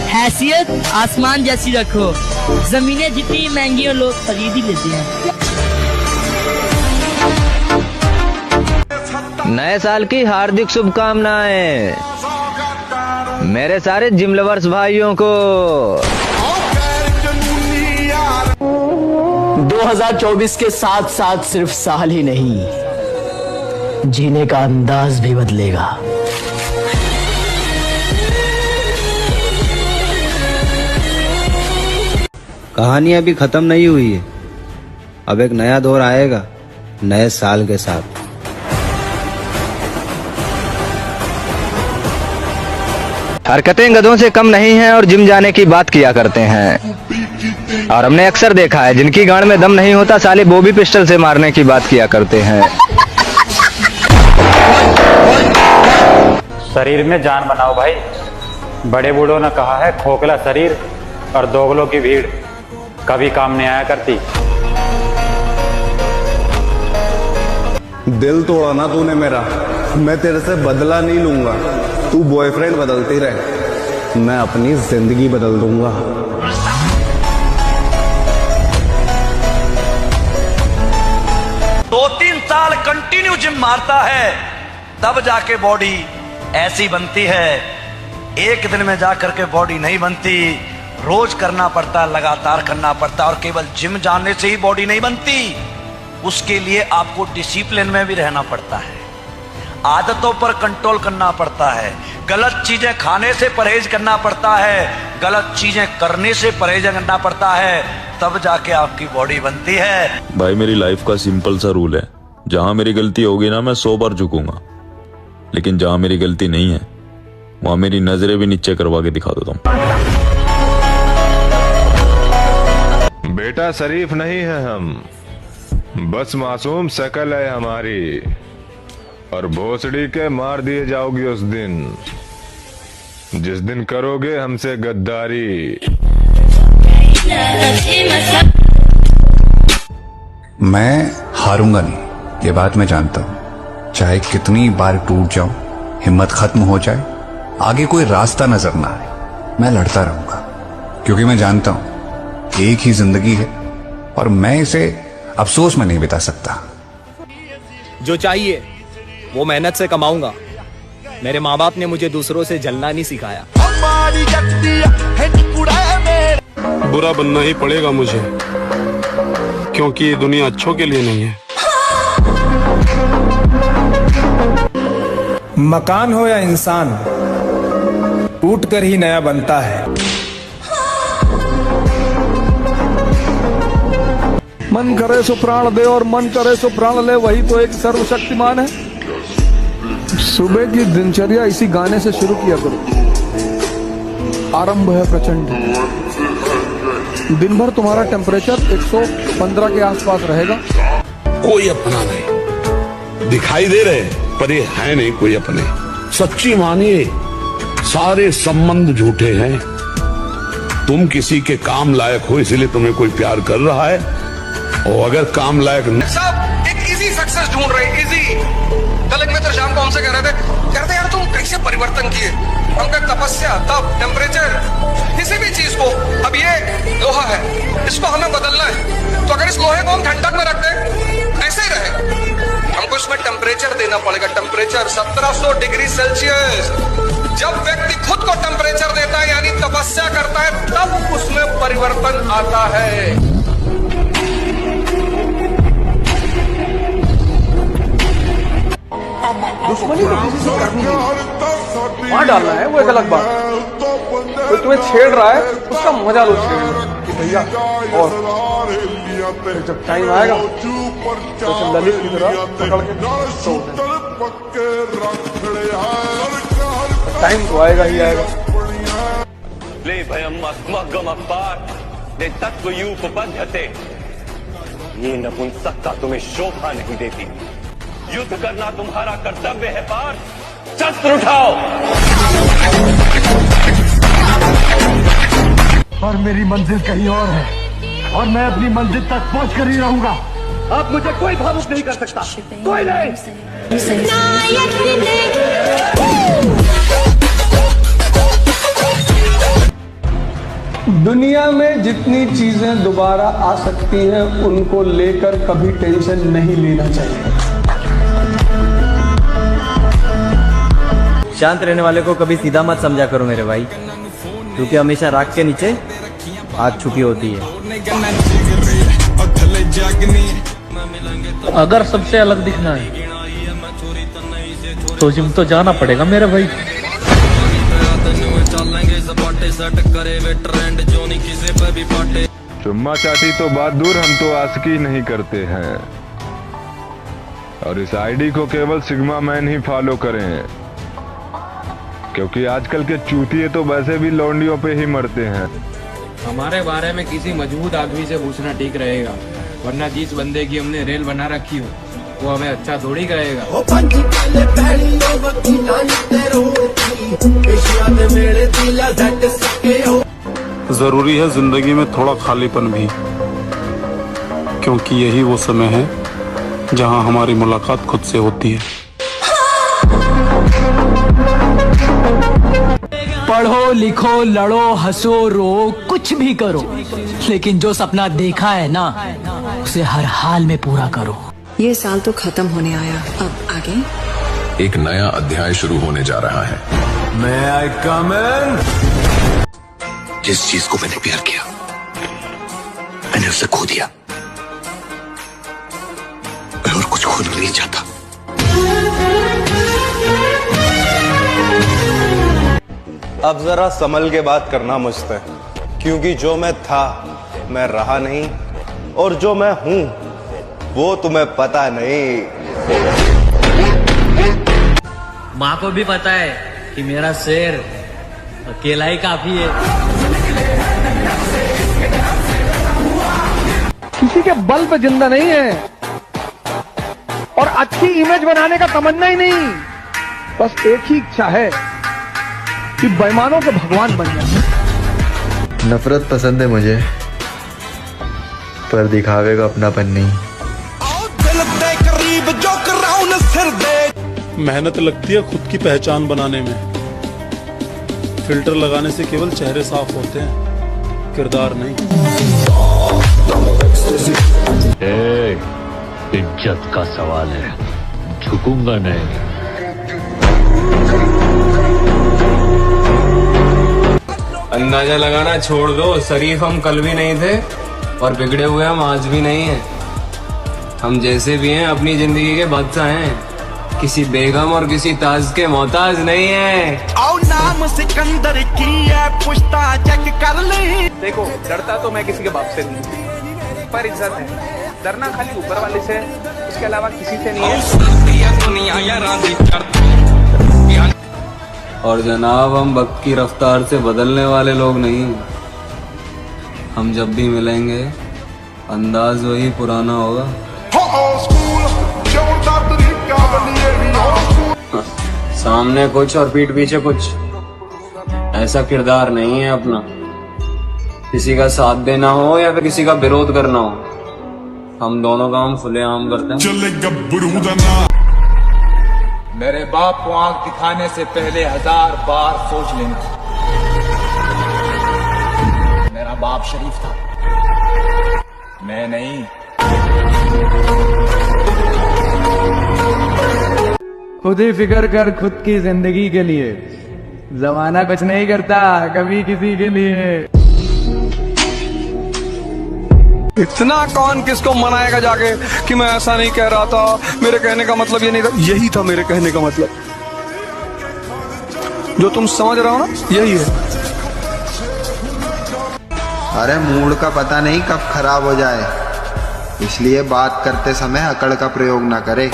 हैसियत आसमान जैसी रखो, जमीनें जितनी महंगी हो लोग खरीद ही लेते हैं। नए साल की हार्दिक शुभकामनाएं मेरे सारे जिम लवर्स भाइयों को। 2024 के साथ साथ सिर्फ साल ही नहीं, जीने का अंदाज भी बदलेगा। कहानी अभी खत्म नहीं हुई है, अब एक नया दौर आएगा नए साल के साथ। हरकतें गधों से कम नहीं हैं और जिम जाने की बात किया करते हैं। और हमने अक्सर देखा है जिनकी गांड में दम नहीं होता साले बॉबी पिस्टल से मारने की बात किया करते हैं। शरीर में जान बनाओ भाई, बड़े बूढ़ों ने कहा है खोखला शरीर और दोगलों की भीड़ कभी काम नहीं आया करती। दिल तोड़ा ना तूने मेरा, मैं तेरे से बदला नहीं लूंगा। तू बॉयफ्रेंड बदलती रहे, मैं अपनी जिंदगी बदल दूंगा। दो तीन साल कंटिन्यू जिम मारता है तब जाके बॉडी ऐसी बनती है। एक दिन में जाकर के बॉडी नहीं बनती, रोज करना पड़ता, लगातार करना पड़ता। और केवल जिम जाने से ही बॉडी नहीं बनती, उसके लिए आपको डिसिप्लिन में भी रहना पड़ता है, आदतों पर कंट्रोल करना पड़ता है, गलत चीजें खाने से परहेज करना पड़ता है, गलत चीजें करने से परहेज करना पड़ता है, तब जाके आपकी बॉडी बनती है। भाई मेरी लाइफ का सिंपल सा रूल है, जहां मेरी गलती होगी ना मैं 100 बार झुकूंगा, लेकिन जहां मेरी गलती नहीं है वहां मेरी नजरें भी नीचे करवा के दिखा देता हूं। बेटा शरीफ नहीं है हम, बस मासूम शकल है हमारी, और भोसड़ी के मार दिए जाओगी उस दिन जिस दिन करोगे हमसे गद्दारी। मैं हारूंगा नहीं, ये बात मैं जानता हूं। चाहे कितनी बार टूट जाऊं, हिम्मत खत्म हो जाए, आगे कोई रास्ता नजर ना आए, मैं लड़ता रहूंगा, क्योंकि मैं जानता हूं एक ही जिंदगी है और मैं इसे अफसोस में नहीं बिता सकता। जो चाहिए वो मेहनत से कमाऊंगा। मेरे माँ बाप ने मुझे दूसरों से जलना नहीं सिखाया। बुरा बनना ही पड़ेगा मुझे, क्योंकि ये दुनिया अच्छों के लिए नहीं है। मकान हो या इंसान, टूट कर ही नया बनता है। मन करे सो प्राण दे और मन करे सो प्राण ले, वही तो एक सर्वशक्तिमान है। सुबह की दिनचर्या इसी गाने से शुरू किया करो। आरंभ है प्रचंड, दिन भर तुम्हारा टेम्परेचर 115 के आसपास रहेगा। कोई अपना नहीं, दिखाई दे रहे पर ये है नहीं कोई अपने। सच्ची मानिए सारे संबंध झूठे हैं। तुम किसी के काम लायक हो इसलिए तुम्हें कोई प्यार कर रहा है, और अगर काम लायक सब एक इजी सक्सेस ढूंढ रहे, इजी। कल एक मित्र शाम को हमसे कह रहे थे यार तुम कैसे परिवर्तन किए। हम कह तपस्या, तप, टेम्परेचर, किसी भी चीज को। अब ये लोहा है, इसको हमें बदलना है, तो अगर इस लोहे को हम ठंडक में रख दें ऐसे ही रहे, हमको इसमें टेम्परेचर देना पड़ेगा। Temperature 1700 degree Celsius. जब व्यक्ति खुद को टेम्परेचर देता है यानी तपस्या करता है, तब उसमें परिवर्तन आता है। दुश्मनी तो किसी से करनी है, वहां डालना है वो एक अलग बात। कोई तुम्हें छेड़ रहा है उसका मजा लो छेड़ने कि भैया। और फिर जब टाइम आएगा तो ललित की तरह पकड़ के टाइम तो आएगा ही आएगा। ये नपुंसकता तुम्हें शोभा नहीं देती। युद्ध करना तुम्हारा कर्तव्य है पार्थ, शस्त्र उठाओ। और मेरी मंजिल कहीं और है, और मैं अपनी मंजिल तक पहुंच कर ही रहूंगा। आप मुझे कोई भावुक नहीं कर सकता, कोई नहीं। दुनिया में जितनी चीजें दोबारा आ सकती हैं उनको लेकर कभी टेंशन नहीं लेना चाहिए। शांत रहने वाले को कभी सीधा मत समझा करो मेरे भाई, क्योंकि हमेशा राख के नीचे आग छुपी होती है। अगर सबसे अलग दिखना है तो जिम तो जाना पड़ेगा मेरे भाई। चुम्मा चाटी तो बात दूर, हम तो आशिकी नहीं करते हैं। और इस आईडी को केवल सिग्मा मैन ही फॉलो करें, क्योंकि आजकल के चूतिए तो वैसे भी लौंडियों पे ही मरते हैं। हमारे बारे में किसी मजबूत आदमी से पूछना ठीक रहेगा, वरना जिस बंदे की हमने रेल बना रखी हो वो हमें अच्छा थोड़ी कहेगा। जरूरी है जिंदगी में थोड़ा खालीपन भी, क्योंकि यही वो समय है जहां हमारी मुलाकात खुद से होती है। पढ़ो लिखो लड़ो हंसो रो कुछ भी करो, लेकिन जो सपना देखा है ना उसे हर हाल में पूरा करो। ये साल तो खत्म होने आया, अब आगे एक नया अध्याय शुरू होने जा रहा है। मैं आई कम इन। जिस चीज को मैंने प्यार किया मैंने उसे खो दिया, मैं और कुछ खोना नहीं चाहता। अब जरा संभल के बात करना मुझसे, क्योंकि जो मैं था मैं रहा नहीं, और जो मैं हूं वो तुम्हें पता नहीं। माँ को भी पता है कि मेरा शेर अकेला ही काफी है। किसी के बल पे जिंदा नहीं है, और अच्छी इमेज बनाने का तमन्ना ही नहीं, बस एक ही इच्छा है कि बेईमानों के भगवान बन जाए। नफरत पसंद है मुझे, पर दिखावे का अपनापन नहीं। मेहनत लगती है खुद की पहचान बनाने में। फिल्टर लगाने से केवल चेहरे साफ होते हैं, किरदार नहीं। इज्जत का सवाल है, झुकूंगा नहीं। अंदाजा लगाना छोड़ दो, शरीफ हम कल भी नहीं थे और बिगड़े हुए हम आज भी नहीं हैं। हम जैसे भी हैं अपनी जिंदगी के बादशाह हैं, किसी बेगम और किसी ताज के मोहताज नहीं है। आओ नाम सिकंदर की है, पुश्ता चेक कर ले। देखो डरता तो मैं किसी के बाप से नहीं, पर इज्जत है। डरना खाली ऊपर वाले से, उसके अलावा किसी से नहीं है। और जनाब हम वक्त की रफ्तार से बदलने वाले लोग नहीं। हम जब भी मिलेंगे अंदाज वही पुराना होगा। सामने कुछ और पीठ पीछे कुछ, ऐसा किरदार नहीं है अपना। किसी का साथ देना हो या फिर किसी का विरोध करना हो, हम दोनों काम खुलेआम करते हैं। मेरे बाप को आंख दिखाने से पहले 1000 बार सोच लेना। मेरा बाप शरीफ था, मैं नहीं। खुद ही फिक्र कर खुद की जिंदगी के लिए, जमाना कुछ नहीं करता कभी किसी के लिए। इतना कौन किसको मनाएगा जाके कि मैं ऐसा नहीं कह रहा था, मेरे कहने का मतलब ये नहीं था। यही था मेरे कहने का मतलब, जो तुम समझ रहे हो ना यही है। अरे मूड का पता नहीं कब खराब हो जाए, इसलिए बात करते समय अकड़ का प्रयोग ना करे।